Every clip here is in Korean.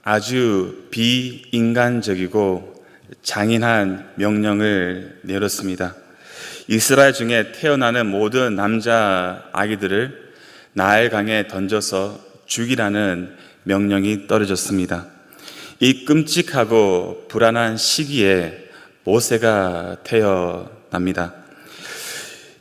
아주 비인간적이고 잔인한 명령을 내렸습니다. 이스라엘 중에 태어나는 모든 남자 아기들을 나일강에 던져서 죽이라는 명령이 떨어졌습니다. 이 끔찍하고 불안한 시기에 모세가 태어납니다.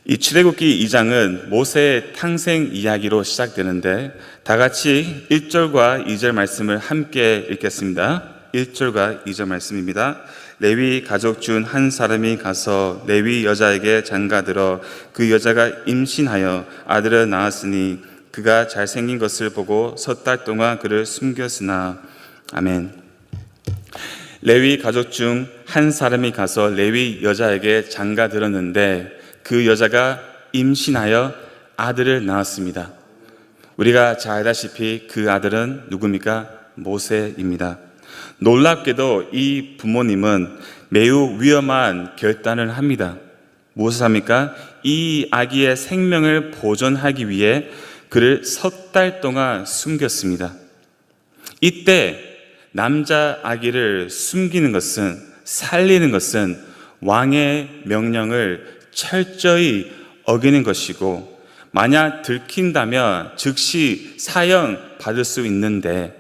이 출애굽기 2장은 모세의 탄생 이야기로 시작되는데 다 같이 1절과 2절 말씀을 함께 읽겠습니다. 1절과 2절 말씀입니다. 레위 가족 중 한 사람이 가서 레위 여자에게 장가들어 그 여자가 임신하여 아들을 낳았으니 그가 잘생긴 것을 보고 석 달 동안 그를 숨겼으나. 아멘. 레위 가족 중 한 사람이 가서 레위 여자에게 장가들었는데 그 여자가 임신하여 아들을 낳았습니다. 우리가 잘 알다시피 그 아들은 누굽니까? 모세입니다. 놀랍게도 이 부모님은 매우 위험한 결단을 합니다. 무엇을 합니까? 이 아기의 생명을 보존하기 위해 그를 석 달 동안 숨겼습니다. 이때 남자 아기를 숨기는 것은, 살리는 것은 왕의 명령을 철저히 어기는 것이고, 만약 들킨다면 즉시 사형 받을 수 있는데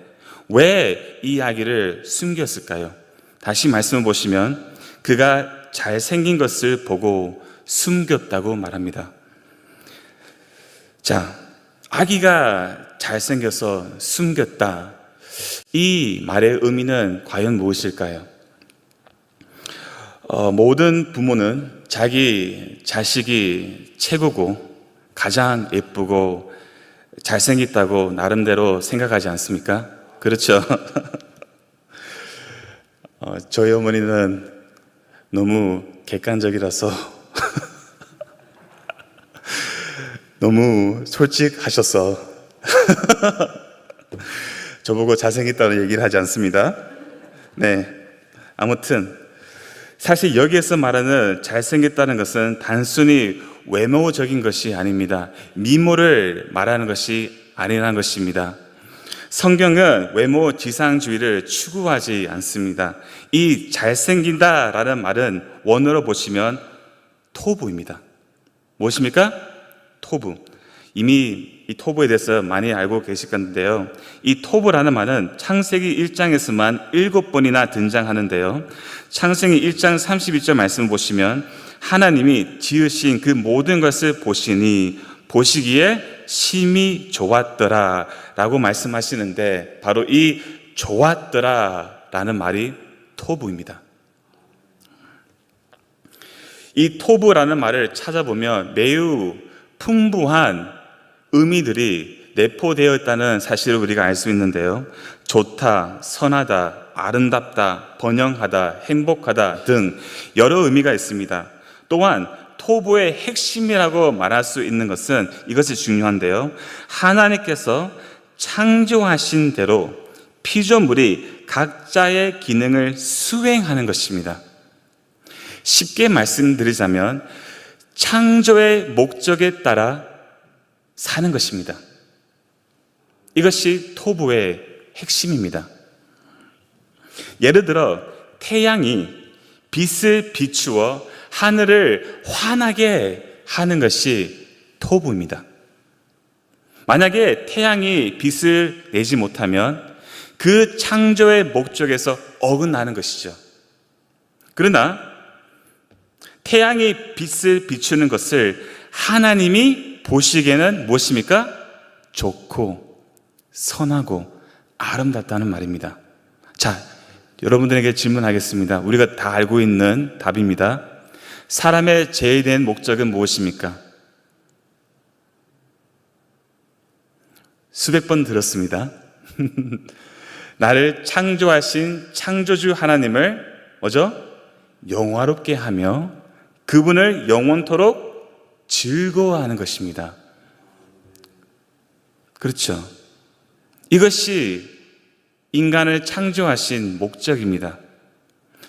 왜 이 아기를 숨겼을까요? 다시 말씀을 보시면 그가 잘생긴 것을 보고 숨겼다고 말합니다. 자, 아기가 잘생겨서 숨겼다. 이 말의 의미는 과연 무엇일까요? 모든 부모는 자기 자식이 최고고 가장 예쁘고 잘생겼다고 나름대로 생각하지 않습니까? 그렇죠? 저희 어머니는 너무 객관적이라서 너무 솔직하셔서 저보고 잘생겼다는 얘기를 하지 않습니다. 네, 아무튼 사실 여기에서 말하는 잘생겼다는 것은 단순히 외모적인 것이 아닙니다. 미모를 말하는 것이 아니라는 것입니다. 성경은 외모 지상주의를 추구하지 않습니다. 이 잘생긴다라는 말은 원어로 보시면 토부입니다. 무엇입니까? 토부. 이미 이 토부에 대해서 많이 알고 계실 건데요. 이 토부라는 말은 창세기 1장에서만 7번이나 등장하는데요. 창세기 1장 32절 말씀을 보시면 하나님이 지으신 그 모든 것을 보시니 보시기에 심히 좋았더라 라고 말씀하시는데, 바로 이 좋았더라 라는 말이 토부입니다. 이 토부라는 말을 찾아보면 매우 풍부한 의미들이 내포되어 있다는 사실을 우리가 알 수 있는데요. 좋다, 선하다, 아름답다, 번영하다, 행복하다 등 여러 의미가 있습니다. 또한 토부의 핵심이라고 말할 수 있는 것은 이것이 중요한데요. 하나님께서 창조하신 대로 피조물이 각자의 기능을 수행하는 것입니다. 쉽게 말씀드리자면 창조의 목적에 따라 사는 것입니다. 이것이 토부의 핵심입니다. 예를 들어 태양이 빛을 비추어 하늘을 환하게 하는 것이 토부입니다. 만약에 태양이 빛을 내지 못하면 그 창조의 목적에서 어긋나는 것이죠. 그러나 태양이 빛을 비추는 것을 하나님이 보시기에는 무엇입니까? 좋고 선하고 아름답다는 말입니다. 자, 여러분들에게 질문하겠습니다. 우리가 다 알고 있는 답입니다. 사람의 제일된 목적은 무엇입니까? 수백 번 들었습니다. 나를 창조하신 창조주 하나님을 뭐죠? 영화롭게 하며 그분을 영원토록 즐거워하는 것입니다. 그렇죠? 이것이 인간을 창조하신 목적입니다.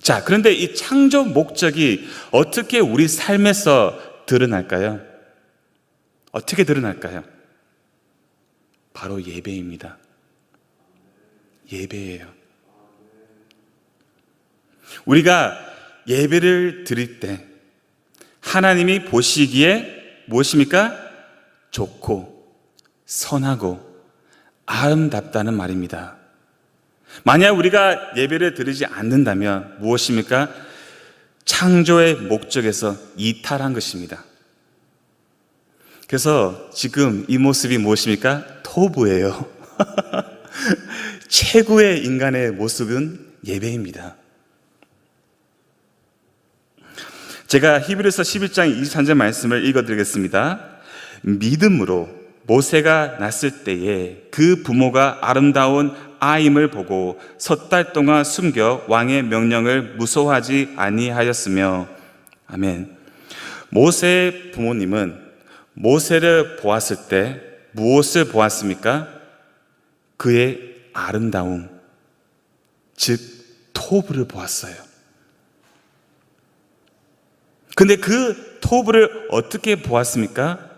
자, 그런데 이 창조 목적이 어떻게 우리 삶에서 드러날까요? 어떻게 드러날까요? 바로 예배입니다. 예배예요. 우리가 예배를 드릴 때 하나님이 보시기에 무엇입니까? 좋고 선하고 아름답다는 말입니다. 만약 우리가 예배를 드리지 않는다면 무엇입니까? 창조의 목적에서 이탈한 것입니다. 그래서 지금 이 모습이 무엇입니까? 토부예요. 최고의 인간의 모습은 예배입니다. 제가 히브리서 11장 23절 말씀을 읽어드리겠습니다. 믿음으로 모세가 났을 때에 그 부모가 아름다운 아임을 보고 석 달 동안 숨겨 왕의 명령을 무서워하지 아니하였으며. 아멘. 모세의 부모님은 모세를 보았을 때 무엇을 보았습니까? 그의 아름다움, 즉 토부를 보았어요. 근데 그 토부를 어떻게 보았습니까?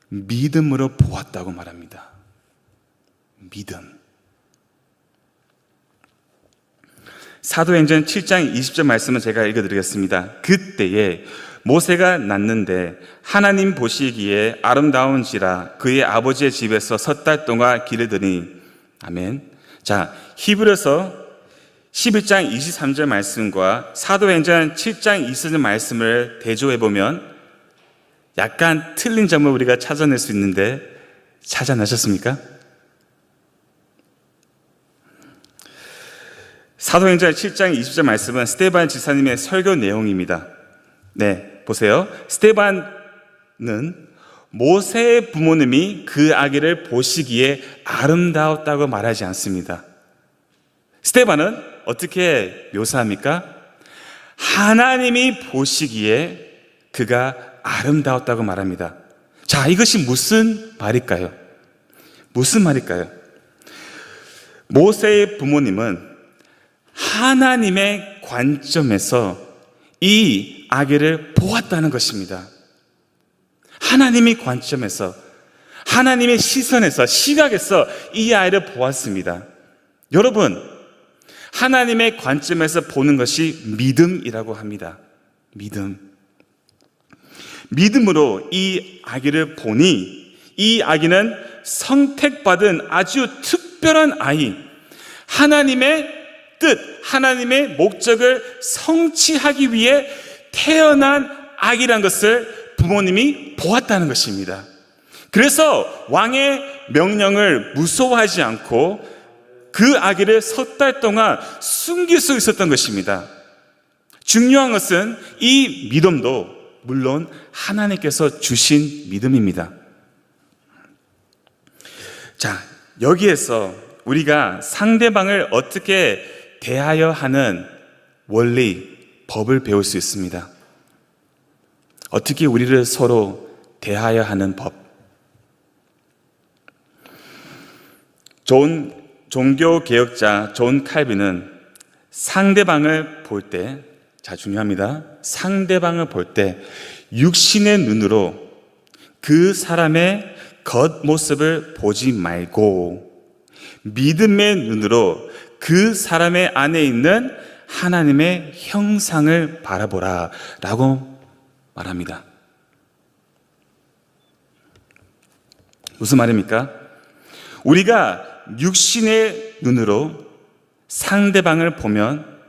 믿음으로 보았다고 말합니다. 믿음. 사도행전 7장 20절 말씀을 제가 읽어드리겠습니다. 그때에 모세가 났는데 하나님 보시기에 아름다운지라 그의 아버지의 집에서 석 달 동안 기르더니. 아멘. 자, 히브리서 11장 23절 말씀과 사도행전 7장 20절 말씀을 대조해 보면 약간 틀린 점을 우리가 찾아낼 수 있는데 찾아내셨습니까? 사도행전 7장 20절 말씀은 스데반 지사님의 설교 내용입니다. 네, 보세요. 스데반은 모세의 부모님이 그 아기를 보시기에 아름다웠다고 말하지 않습니다. 스데반은 어떻게 묘사합니까? 하나님이 보시기에 그가 아름다웠다고 말합니다. 자, 이것이 무슨 말일까요? 무슨 말일까요? 모세의 부모님은 하나님의 관점에서 이 아기를 보았다는 것입니다. 하나님의 관점에서, 하나님의 시선에서, 시각에서 이 아이를 보았습니다. 여러분, 하나님의 관점에서 보는 것이 믿음이라고 합니다. 믿음. 믿음으로 이 아기를 보니 이 아기는 선택받은 아주 특별한 아이, 하나님의 뜻, 하나님의 목적을 성취하기 위해 태어난 아기란 것을 부모님이 보았다는 것입니다. 그래서 왕의 명령을 무서워하지 않고 그 아기를 석 달 동안 숨길 수 있었던 것입니다. 중요한 것은 이 믿음도 물론 하나님께서 주신 믿음입니다. 자, 여기에서 우리가 상대방을 어떻게 대하여 하는 원리, 법을 배울 수 있습니다. 어떻게 우리를 서로 대하여 하는 법. 좋은 종교개혁자 존 칼빈은 상대방을 볼 때, 자, 중요합니다. 상대방을 볼 때 육신의 눈으로 그 사람의 겉모습을 보지 말고 믿음의 눈으로 그 사람의 안에 있는 하나님의 형상을 바라보라 라고 말합니다. 무슨 말입니까? 우리가 육신의 눈으로 상대방을 보면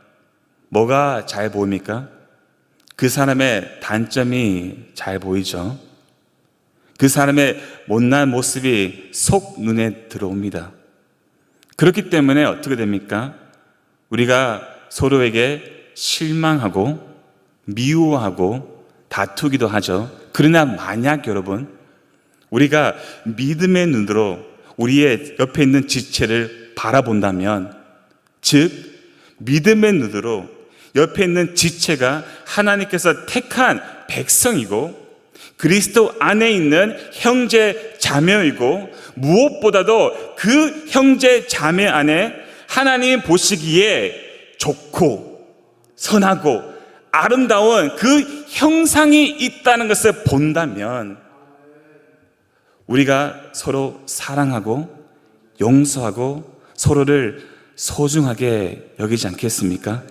뭐가 잘 보입니까? 그 사람의 단점이 잘 보이죠. 그 사람의 못난 모습이 속 눈에 들어옵니다. 그렇기 때문에 어떻게 됩니까? 우리가 서로에게 실망하고 미워하고 다투기도 하죠. 그러나 만약 여러분, 우리가 믿음의 눈으로 우리의 옆에 있는 지체를 바라본다면, 즉 믿음의 눈으로 옆에 있는 지체가 하나님께서 택한 백성이고 그리스도 안에 있는 형제 자매이고 무엇보다도 그 형제 자매 안에 하나님 보시기에 좋고 선하고 아름다운 그 형상이 있다는 것을 본다면 우리가 서로 사랑하고 용서하고 서로를 소중하게 여기지 않겠습니까?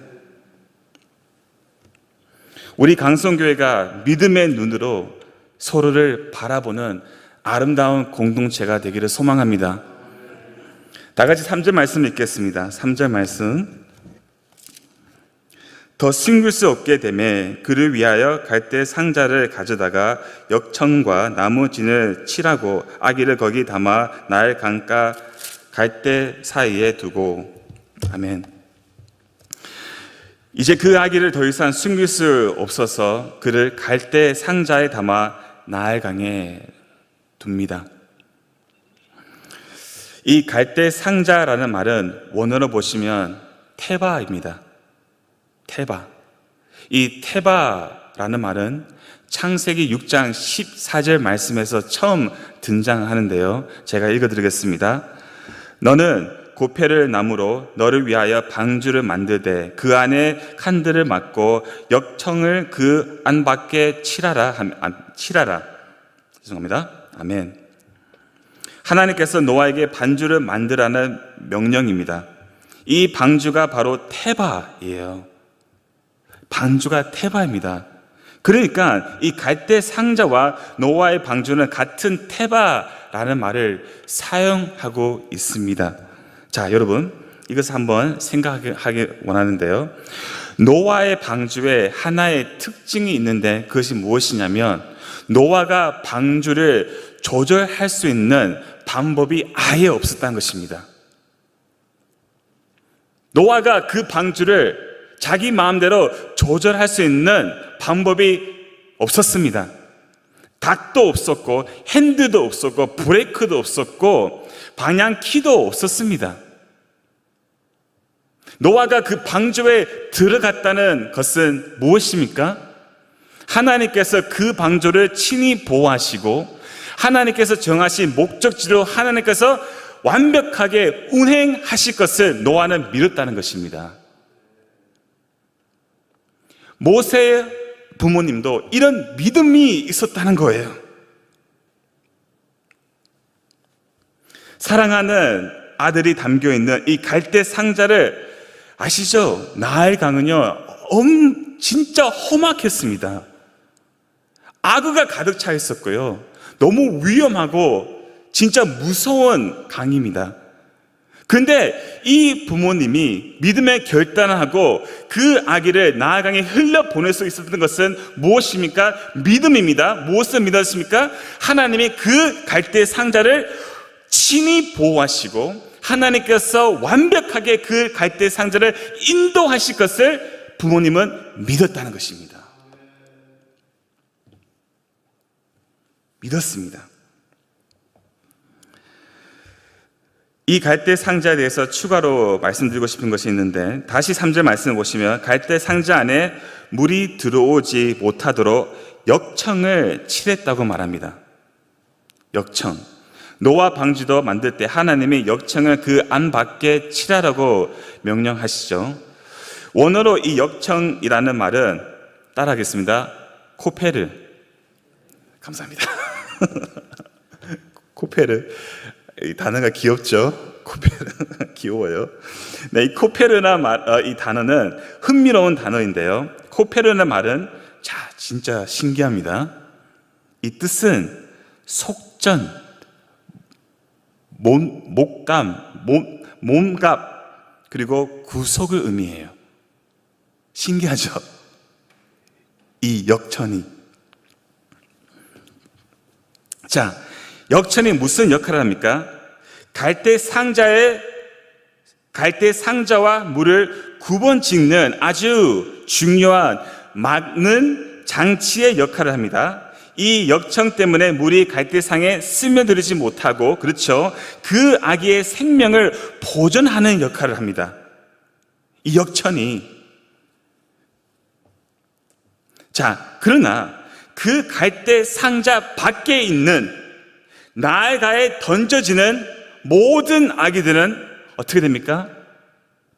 우리 강성교회가 믿음의 눈으로 서로를 바라보는 아름다운 공동체가 되기를 소망합니다. 다 같이 3절 말씀 읽겠습니다. 3절 말씀. 더 숨길 수 없게 되매 그를 위하여 갈대 상자를 가져다가 역청과 나무 진을 칠하고 아기를 거기 담아 나일 강가 갈대 사이에 두고. 아멘. 이제 그 아기를 더 이상 숨길 수 없어서 그를 갈대 상자에 담아 나일 강에 둡니다. 이 갈대 상자라는 말은 원어로 보시면 테바입니다. 테바. 이 테바라는 말은 창세기 6장 14절 말씀에서 처음 등장하는데요. 제가 읽어드리겠습니다. 너는 고페를 나무로 너를 위하여 방주를 만들되 그 안에 칸들을 막고 역청을 그 안밖에 칠하라. 죄송합니다. 아멘. 하나님께서 노아에게 방주를 만들라는 명령입니다. 이 방주가 바로 테바예요. 방주가 테바입니다. 그러니까 이 갈대 상자와 노아의 방주는 같은 테바라는 말을 사용하고 있습니다. 자, 여러분, 이것을 한번 생각하기 원하는데요. 노아의 방주에 하나의 특징이 있는데 그것이 무엇이냐면 노아가 방주를 조절할 수 있는 방법이 아예 없었다는 것입니다. 노아가 그 방주를 자기 마음대로 조절할 수 있는 방법이 없었습니다. 닭도 없었고 핸드도 없었고 브레이크도 없었고 방향키도 없었습니다. 노아가 그 방주에 들어갔다는 것은 무엇입니까? 하나님께서 그 방주를 친히 보호하시고 하나님께서 정하신 목적지로 하나님께서 완벽하게 운행하실 것을 노아는 믿었다는 것입니다. 모세의 부모님도 이런 믿음이 있었다는 거예요. 사랑하는 아들이 담겨있는 이 갈대 상자를 아시죠? 나일 강은요 진짜 험악했습니다. 악어가 가득 차 있었고요, 너무 위험하고 진짜 무서운 강입니다. 그런데 이 부모님이 믿음의 결단을 하고 그 아기를 나일강에 흘려보낼 수 있었던 것은 무엇입니까? 믿음입니다. 무엇을 믿었습니까? 하나님이 그 갈대 상자를 친히 보호하시고 하나님께서 완벽하게 그 갈대 상자를 인도하실 것을 부모님은 믿었다는 것입니다. 믿었습니다. 이 갈대 상자에 대해서 추가로 말씀드리고 싶은 것이 있는데 다시 3절 말씀을 보시면 갈대 상자 안에 물이 들어오지 못하도록 역청을 칠했다고 말합니다. 역청. 노아 방주도 만들 때 하나님이 역청을 그 안 밖에 칠하라고 명령하시죠. 원어로 이 역청이라는 말은 따라하겠습니다. 코페르. 감사합니다. 코페르. 이 단어가 귀엽죠? 코페르. 귀여워요. 네, 이 코페르나 이 단어는 흥미로운 단어인데요. 코페르나 말은 진짜 신기합니다. 이 뜻은 속전, 목감, 몸값, 그리고 구속을 의미해요. 신기하죠? 이 역천이. 자, 역천이 무슨 역할을 합니까? 갈대 상자와 물을 구분 짓는 아주 중요한 막는 장치의 역할을 합니다. 이 역청 때문에 물이 갈대상에 스며들지 못하고, 그렇죠, 그 아기의 생명을 보존하는 역할을 합니다. 이 역천이. 자, 그러나 그 갈대 상자 밖에 있는 나일강에 던져지는 모든 아기들은 어떻게 됩니까?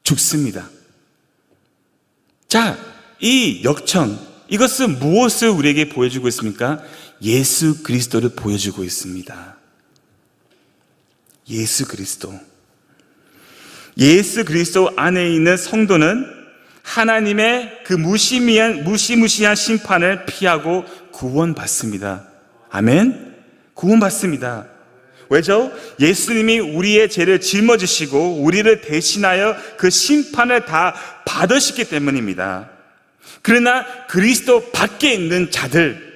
죽습니다. 자, 이 역청, 이것은 무엇을 우리에게 보여주고 있습니까? 예수 그리스도를 보여주고 있습니다. 예수 그리스도. 예수 그리스도 안에 있는 성도는 하나님의 그 무시무시한 심판을 피하고 구원받습니다. 아멘? 구원받습니다. 왜죠? 예수님이 우리의 죄를 짊어지시고 우리를 대신하여 그 심판을 다 받으셨기 때문입니다. 그러나 그리스도 밖에 있는 자들,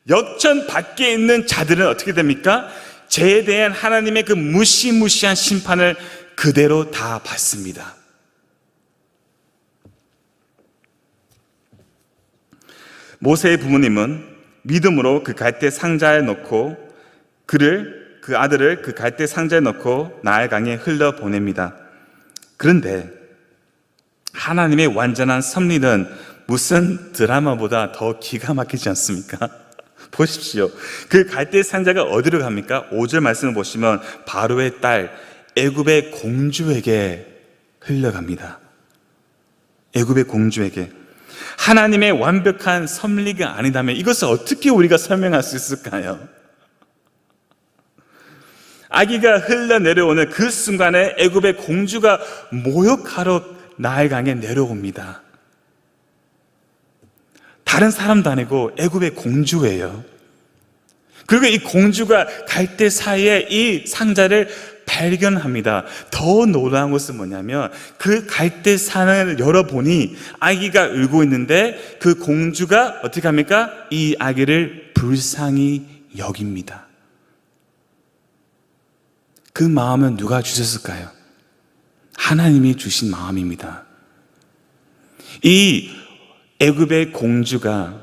역전 밖에 있는 자들은 어떻게 됩니까? 죄에 대한 하나님의 그 무시무시한 심판을 그대로 다 받습니다. 모세의 부모님은 믿음으로 그 갈대 상자에 넣고 그 아들을 그 갈대 상자에 넣고 나일 강에 흘러 보냅니다. 그런데 하나님의 완전한 섭리는 무슨 드라마보다 더 기가 막히지 않습니까? 보십시오. 그 갈대 상자가 어디로 갑니까? 5절 말씀을 보시면 바로의 딸 애굽의 공주에게 흘러갑니다. 애굽의 공주에게. 하나님의 완벽한 섭리가 아니다면 이것을 어떻게 우리가 설명할 수 있을까요? 아기가 흘러내려오는 그 순간에 애굽의 공주가 모욕하러 나일 강에 내려옵니다. 다른 사람도 아니고 애굽의 공주예요. 그리고 이 공주가 갈대 사이에 이 상자를 발견합니다. 더 놀라운 것은 뭐냐면 그 갈대 상을 열어보니 아기가 울고 있는데 그 공주가 어떻게 합니까? 이 아기를 불쌍히 여깁니다. 그 마음은 누가 주셨을까요? 하나님이 주신 마음입니다. 이 애굽의 공주가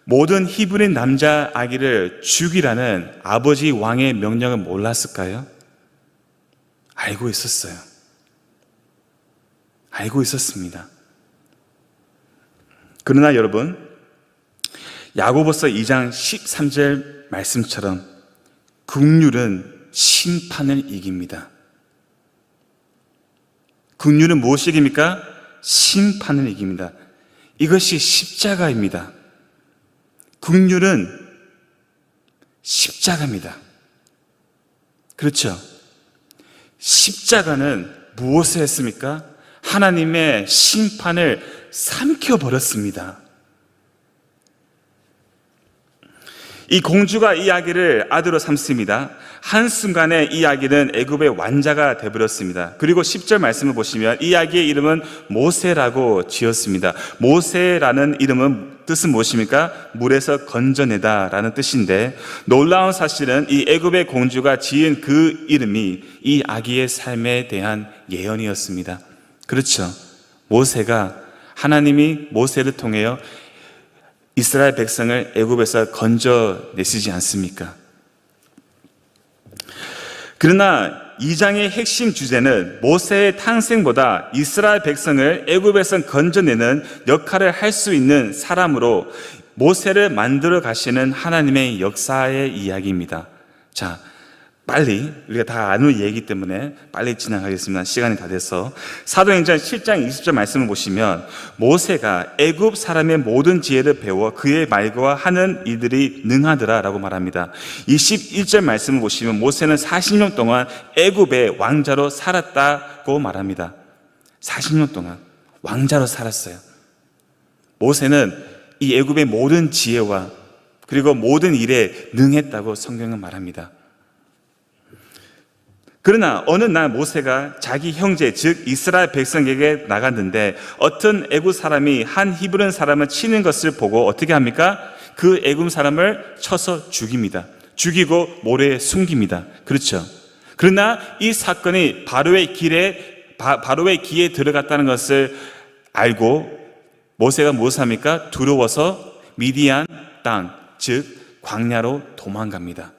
모든 히브리 남자 아기를 죽이라는 아버지 왕의 명령을 몰랐을까요? 알고 있었어요. 알고 있었습니다. 그러나 여러분, 야고보서 2장 13절 말씀처럼 긍휼은 심판을 이깁니다. 긍휼은 무엇이 이깁니까? 심판을 이깁니다. 이것이 십자가입니다. 긍휼은 십자가입니다. 그렇죠? 십자가는 무엇을 했습니까? 하나님의 심판을 삼켜버렸습니다. 이 공주가 이 아기를 아들로 삼습니다. 한순간에 이 아기는 애굽의 왕자가 되어버렸습니다. 그리고 10절 말씀을 보시면 이 아기의 이름은 모세라고 지었습니다. 모세라는 이름은 뜻은 무엇입니까? 물에서 건져내다 라는 뜻인데, 놀라운 사실은 이 애굽의 공주가 지은 그 이름이 이 아기의 삶에 대한 예언이었습니다. 그렇죠. 모세가, 하나님이 모세를 통하여 이스라엘 백성을 애굽에서 건져내시지 않습니까? 그러나 2장의 핵심 주제는 모세의 탄생보다 이스라엘 백성을 애굽에서 건져내는 역할을 할 수 있는 사람으로 모세를 만들어 가시는 하나님의 역사의 이야기입니다. 자, 빨리, 우리가 다 아는 얘기이기 때문에 빨리 진행하겠습니다. 시간이 다 돼서. 사도행전 7장 20절 말씀을 보시면 모세가 애굽 사람의 모든 지혜를 배워 그의 말과 하는 이들이 능하더라 라고 말합니다. 21절 말씀을 보시면 모세는 40년 동안 애굽의 왕자로 살았다고 말합니다. 40년 동안 왕자로 살았어요. 모세는 이 애굽의 모든 지혜와 그리고 모든 일에 능했다고 성경은 말합니다. 그러나 어느 날 모세가 자기 형제 즉 이스라엘 백성에게 나갔는데 어떤 애굽 사람이 한 히브리 사람을 치는 것을 보고 어떻게 합니까? 그 애굽 사람을 쳐서 죽입니다. 죽이고 모래에 숨깁니다. 그렇죠. 그러나 이 사건이 바로의 기에 들어갔다는 것을 알고 모세가 무엇을 합니까? 두려워서 미디안 땅 즉 광야로 도망갑니다.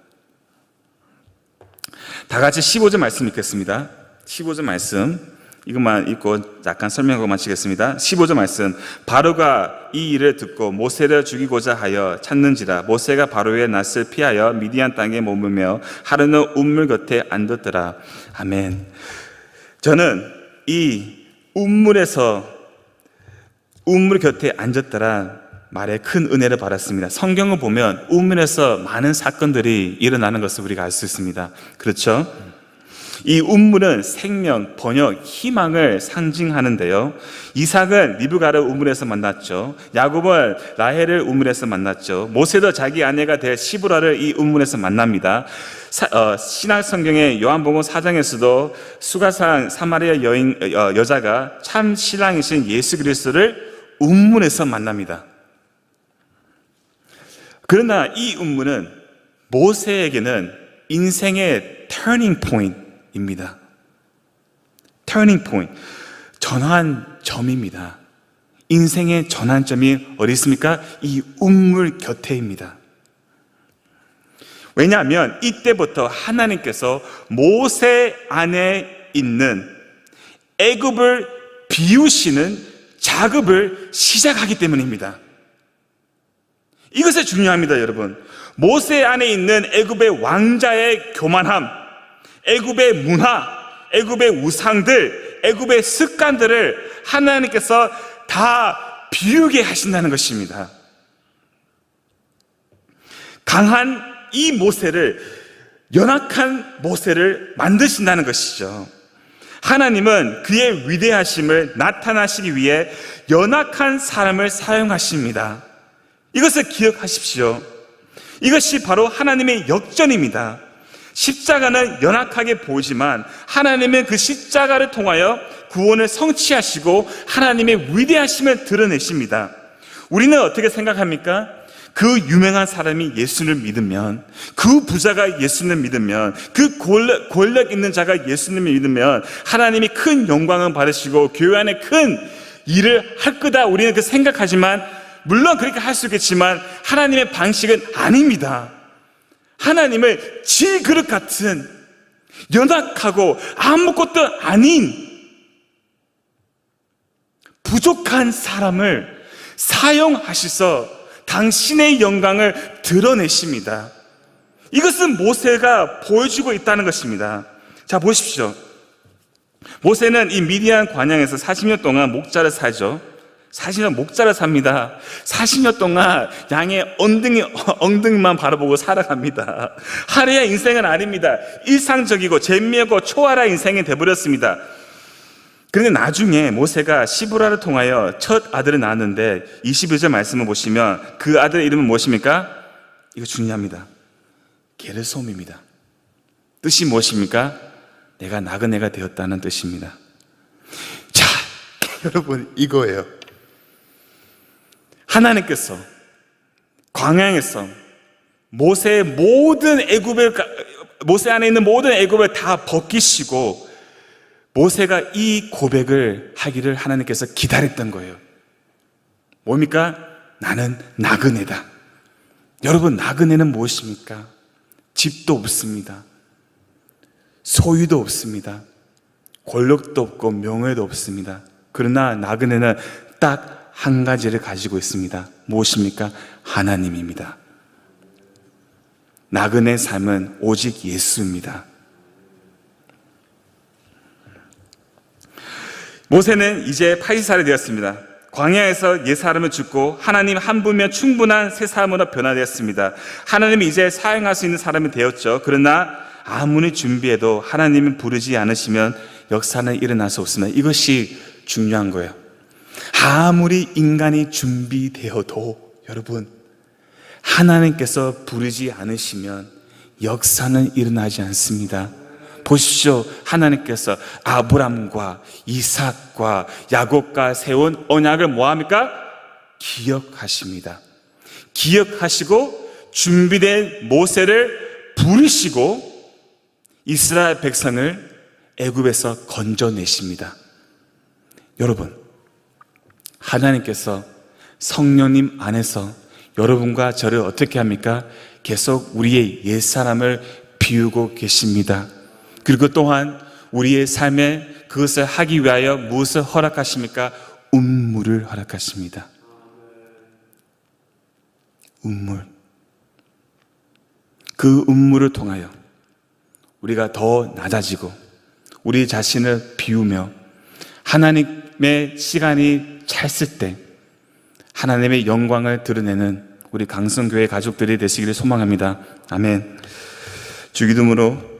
다 같이 15절 말씀 읽겠습니다. 15절 말씀 이것만 읽고 약간 설명하고 마치겠습니다. 15절 말씀. 바로가 이 일을 듣고 모세를 죽이고자 하여 찾는지라 모세가 바로의 낯을 피하여 미디안 땅에 머물며 하루는 운물 곁에 앉았더라. 아멘. 저는 이 운물 곁에 앉았더라 말에 큰 은혜를 받았습니다. 성경을 보면 우물에서 많은 사건들이 일어나는 것을 우리가 알 수 있습니다. 그렇죠? 이 운물은 생명, 번역, 희망을 상징하는데요. 이삭은 리브가를 우물에서 만났죠. 야곱은 라헬을 우물에서 만났죠. 모세도 자기 아내가 될 시브라를 이 우물에서 만납니다. 신약 성경의 요한복음 4장에서도 수가산 사마리아 여자가 참 신랑이신 예수 그리스도를 우물에서 만납니다. 그러나 이 운물은 모세에게는 인생의 터닝 포인트입니다. 터닝 포인트, 전환점입니다. 인생의 전환점이 어디 있습니까? 이 운물 곁에입니다. 왜냐하면 이때부터 하나님께서 모세 안에 있는 애굽을 비우시는 작업을 시작하기 때문입니다. 이것이 중요합니다, 여러분. 모세 안에 있는 애굽의 왕자의 교만함, 애굽의 문화, 애굽의 우상들, 애굽의 습관들을 하나님께서 다 비우게 하신다는 것입니다. 강한 이 모세를, 연약한 모세를 만드신다는 것이죠. 하나님은 그의 위대하심을 나타나시기 위해 연약한 사람을 사용하십니다. 이것을 기억하십시오. 이것이 바로 하나님의 역전입니다. 십자가는 연약하게 보이지만 하나님은 그 십자가를 통하여 구원을 성취하시고 하나님의 위대하심을 드러내십니다. 우리는 어떻게 생각합니까? 그 유명한 사람이 예수를 믿으면, 그 부자가 예수를 믿으면, 그 권력 있는 자가 예수님을 믿으면 하나님이 큰 영광을 받으시고 교회 안에 큰 일을 할 거다, 우리는 그 생각하지만, 물론 그렇게 할 수 있겠지만 하나님의 방식은 아닙니다. 하나님을 질그릇 같은 연약하고 아무것도 아닌 부족한 사람을 사용하셔서 당신의 영광을 드러내십니다. 이것은 모세가 보여주고 있다는 것입니다. 자, 보십시오. 모세는 이 미디안 광야에서 40년 동안 목자를 살죠. 40년 목자를 삽니다. 40년 동안 양의 엉덩이만 바라보고 살아갑니다. 하루의 인생은 아닙니다. 일상적이고 재미있고 초월한 인생이 되어버렸습니다. 그런데 나중에 모세가 시브라를 통하여 첫 아들을 낳았는데 21절 말씀을 보시면 그 아들의 이름은 무엇입니까? 이거 중요합니다. 게르솜입니다. 뜻이 무엇입니까? 내가 나그네가 되었다는 뜻입니다. 자, 여러분, 이거예요. 하나님께서 광야에서 모세 안에 있는 모든 애굽을 다 벗기시고 모세가 이 고백을 하기를 하나님께서 기다렸던 거예요. 뭡니까? 나는 나그네다. 여러분, 나그네는 무엇입니까? 집도 없습니다. 소유도 없습니다. 권력도 없고 명예도 없습니다. 그러나 나그네는 딱 한 가지를 가지고 있습니다. 무엇입니까? 하나님입니다. 나그네 삶은 오직 예수입니다. 모세는 이제 80살이 되었습니다. 광야에서 옛사람을 죽고 하나님 한 분이면 충분한 새 사람으로 변화되었습니다. 하나님이 이제 사용할 수 있는 사람이 되었죠. 그러나 아무리 준비해도 하나님을 부르지 않으시면 역사는 일어날 수 없습니다. 이것이 중요한 거예요. 아무리 인간이 준비되어도 여러분, 하나님께서 부르지 않으시면 역사는 일어나지 않습니다. 보십시오. 하나님께서 아브람과 이삭과 야곱과 세운 언약을 뭐합니까? 기억하십니다. 기억하시고 준비된 모세를 부르시고 이스라엘 백성을 애굽에서 건져내십니다. 여러분, 하나님께서 성령님 안에서 여러분과 저를 어떻게 합니까? 계속 우리의 옛사람을 비우고 계십니다. 그리고 또한 우리의 삶에 그것을 하기 위하여 무엇을 허락하십니까? 운물을 허락하십니다. 운물. 그 운물을 통하여 우리가 더 낮아지고 우리 자신을 비우며 하나님의 시간이 찼을 때 하나님의 영광을 드러내는 우리 강성교회 가족들이 되시기를 소망합니다. 아멘. 주기도문으로